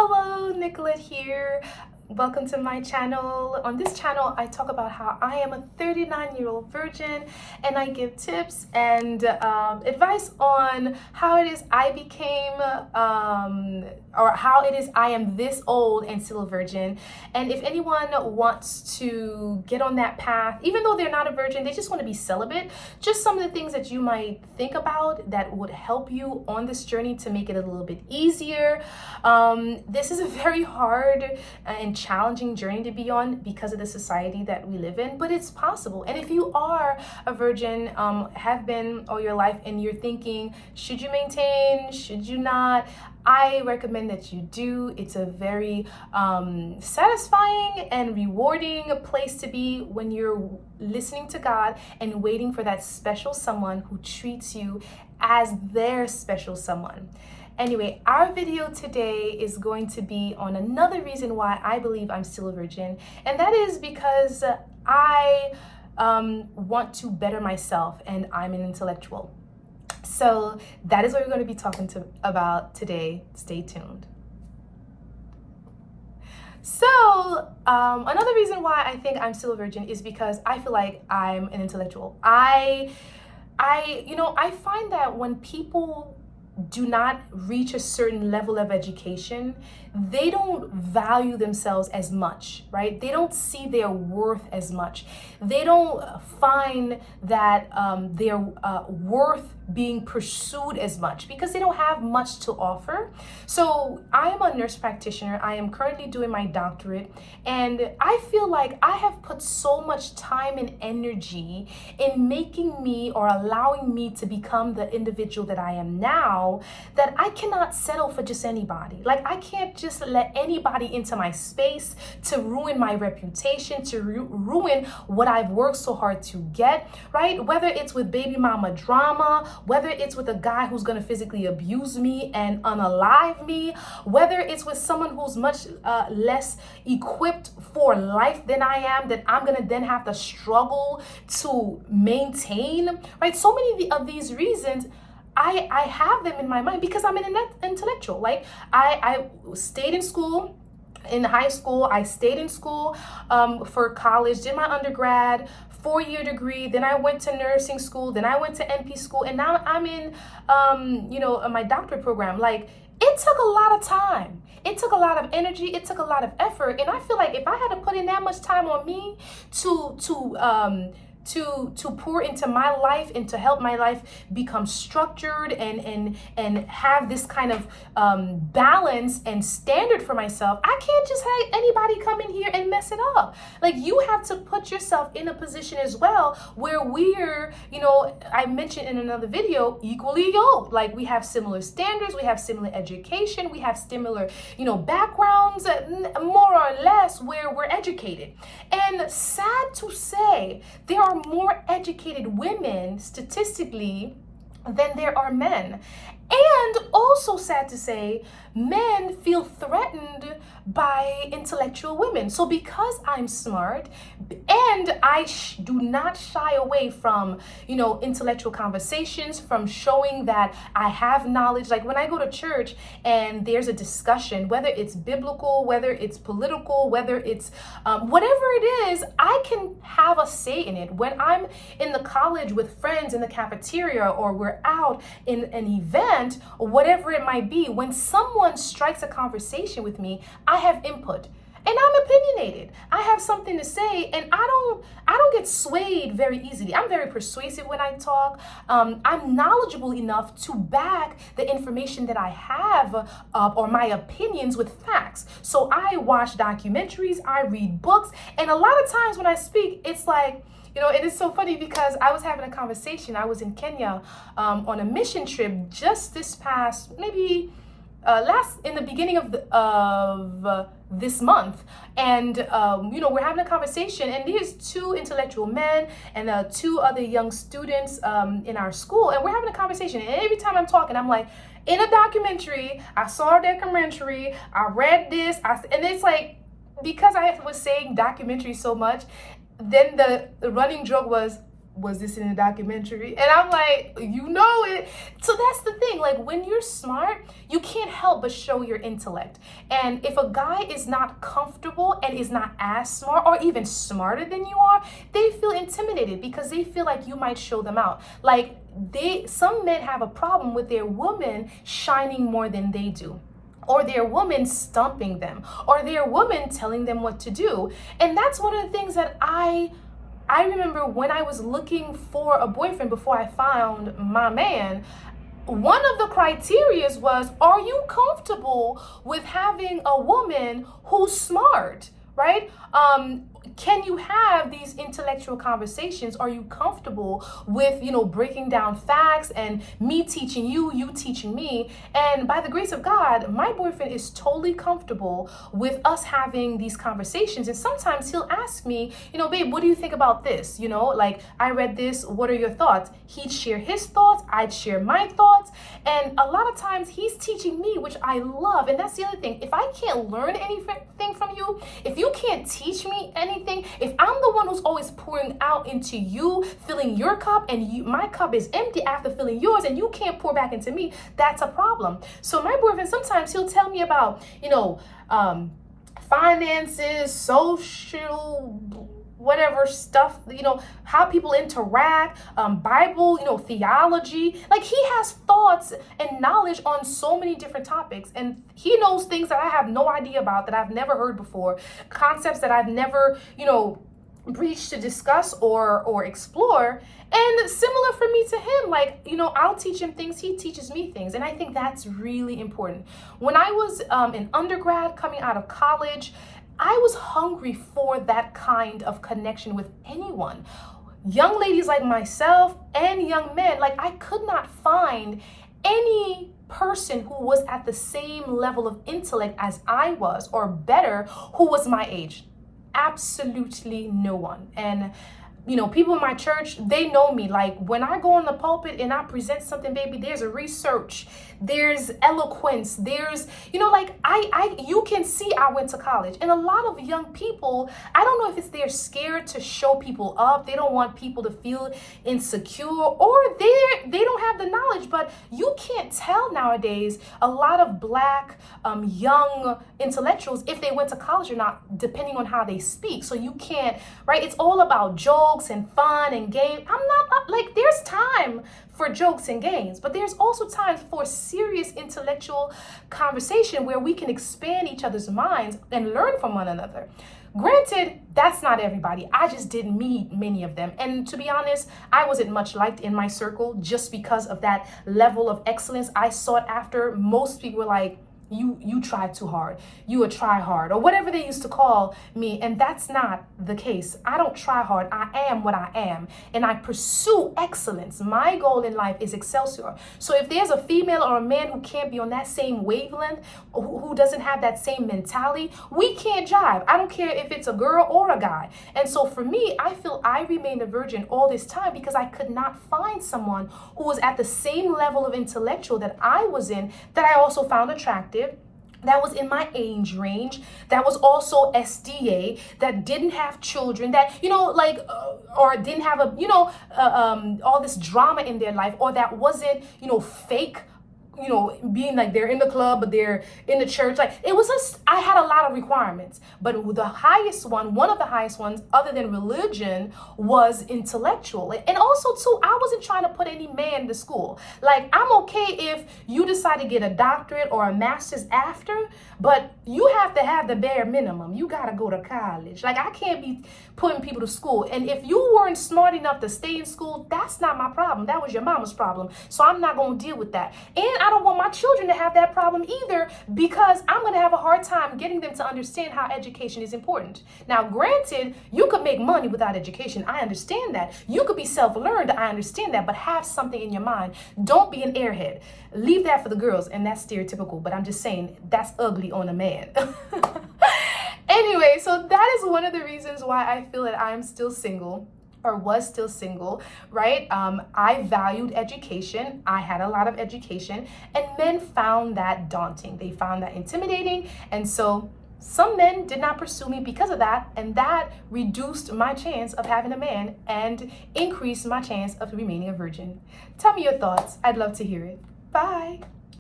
Hello, Nicolette here. Welcome to my channel. On this channel, I talk about how I am a 39-year-old virgin and I give tips and advice on how it is I became or how it is I am this old and still a virgin. And if anyone wants to get on that path, even though they're not a virgin, they just want to be celibate, just some of the things that you might think about that would help you on this journey to make it a little bit easier. This is a very hard and challenging journey to be on because of the society that we live in, but it's possible. And if you are a virgin, have been all your life, and you're thinking, should you maintain, should you not? I recommend that you do. It's a very satisfying and rewarding place to be when you're listening to God and waiting for that special someone who treats you as their special someone. Anyway, our video today is going to be on another reason why I believe I'm still a virgin, and that is because I want to better myself and I'm an intellectual. So that is what we're going to be talking about today. Stay tuned. So another reason why I think I'm still a virgin is because I feel like I'm an intellectual. I find that when people do not reach a certain level of education, they don't value themselves as much, right? They don't see their worth as much. They don't find that they're worth being pursued as much because they don't have much to offer. So I am a nurse practitioner. I am currently doing my doctorate, and I feel like I have put so much time and energy in making me or allowing me to become the individual that I am now, that I cannot settle for just anybody. Like, I can't just let anybody into my space to ruin my reputation, to ruin what I've worked so hard to get, right? Whether it's with baby mama drama, whether it's with a guy who's going to physically abuse me and unalive me, whether it's with someone who's much less equipped for life than I am, that I'm going to then have to struggle to maintain, right? So many of these reasons, I have them in my mind because I'm an intellectual. Like, I stayed in school. In high school, I stayed in school for college, did my undergrad, 4-year degree, then I went to nursing school, then I went to NP school, and now I'm in, my doctorate program. Like, it took a lot of time. It took a lot of energy. It took a lot of effort. And I feel like if I had to put in that much time on me to pour into my life and to help my life become structured and have this kind of balance and standard for myself, I can't just have anybody come in here and mess it up. Like, you have to put yourself in a position as well where we're, I mentioned in another video, equally yoked. Like, we have similar standards, we have similar education, we have similar, backgrounds, more or less, where we're educated. And sad to say, there are more educated women statistically than there are men. And also sad to say, men feel threatened by intellectual women. So because I'm smart and I do not shy away from, intellectual conversations, from showing that I have knowledge. Like, when I go to church and there's a discussion, whether it's biblical, whether it's political, whether it's whatever it is, I can have a say in it. When I'm in the college with friends in the cafeteria, or we're out in an event, or whatever it might be, when someone strikes a conversation with me, I have input. And I'm opinionated. I have something to say, and I don't get swayed very easily. I'm very persuasive when I talk. I'm knowledgeable enough to back the information that I have or my opinions with facts. So I watch documentaries, I read books, and a lot of times when I speak, it's like, it is so funny because I was having a conversation. I was in Kenya on a mission trip just this past, maybe in the beginning of this month, and we're having a conversation, and there's 2 intellectual men and 2 other young students in our school, and we're having a conversation. And every time I'm talking, I'm like, in a documentary, I saw a documentary, I read this, and it's like, because I was saying documentary so much, then the running joke was, was this in a documentary? And I'm like, you know it. So that's the thing. Like, when you're smart, you can't help but show your intellect. And if a guy is not comfortable and is not as smart or even smarter than you are, they feel intimidated because they feel like you might show them out. Like, some men have a problem with their woman shining more than they do, or their woman stumping them, or their woman telling them what to do. And that's one of the things that I remember when I was looking for a boyfriend before I found my man. One of the criterias was, are you comfortable with having a woman who's smart, right? Can you have these intellectual conversations? Are you comfortable with, breaking down facts and me teaching you, you teaching me? And by the grace of God, my boyfriend is totally comfortable with us having these conversations. And sometimes he'll ask me, babe, what do you think about this? Like, I read this, what are your thoughts? He'd share his thoughts, I'd share my thoughts. And a lot of times he's teaching me, which I love. And that's the other thing. If I can't learn anything from you, if you can't teach me anything, if I'm the one who's always pouring out into you, filling your cup, and my cup is empty after filling yours, and you can't pour back into me, that's a problem. So my boyfriend, sometimes he'll tell me about, finances, social, whatever stuff, how people interact, Bible, theology. Like, he has thoughts and knowledge on so many different topics, and he knows things that I have no idea about, that I've never heard before, concepts that I've never, breached to discuss or explore. And similar for me to him, like, I'll teach him things, he teaches me things. And I think that's really important. When I was an undergrad coming out of college, I was hungry for that kind of connection with anyone. Young ladies like myself and young men, like, I could not find any person who was at the same level of intellect as I was, or better, who was my age. Absolutely no one. And people in my church, they know me. Like, when I go on the pulpit and I present something, baby, there's a research, there's eloquence, there's, you can see I went to college. And a lot of young people, I don't know if it's they're scared to show people up, they don't want people to feel insecure, or they don't have the knowledge. But you can't tell nowadays a lot of Black young intellectuals if they went to college or not, depending on how they speak. So you can't, right? It's all about jokes and fun and game. There's time for jokes and games, but there's also times for serious intellectual conversation where we can expand each other's minds and learn from one another. Granted, that's not everybody. I just didn't meet many of them. And to be honest, I wasn't much liked in my circle just because of that level of excellence I sought after. Most people were like, you try too hard, you a try hard, or whatever they used to call me. And that's not the case. I don't try hard. I am what I am, and I pursue excellence. My goal in life is excelsior. So if there's a female or a man who can't be on that same wavelength, who doesn't have that same mentality, we can't jive. I don't care if it's a girl or a guy. And so for me, I feel I remained a virgin all this time because I could not find someone who was at the same level of intellectual that I was in, that I also found attractive, that was in my age range, that was also SDA, that didn't have children, that, or didn't have all this drama in their life, or that wasn't, fake, being like they're in the club, but they're in the church. Like, it was just, I had a lot of requirements, but the highest one, one of the highest ones other than religion, was intellectual. And also too, I wasn't trying to put any man to school. Like, I'm okay if you decide to get a doctorate or a master's after, but you have to have the bare minimum. You got to go to college. Like, I can't be putting people to school. And if you weren't smart enough to stay in school, that's not my problem. That was your mama's problem. So I'm not going to deal with that. And I don't want my children to have that problem either, because I'm going to have a hard time getting them to understand how education is important. Now, granted, you could make money without education. I understand that. You could be self-learned. I understand that. But have something in your mind. Don't be an airhead. Leave that for the girls. And that's stereotypical. But I'm just saying, that's ugly on a man. Anyway, so that is one of the reasons why I feel that I'm still single, or was still single, right? I valued education. I had a lot of education, and men found that daunting. They found that intimidating. And so Some men did not pursue me because of that, and that reduced my chance of having a man and increased my chance of remaining a virgin. Tell me your thoughts. I'd love to hear it. Bye.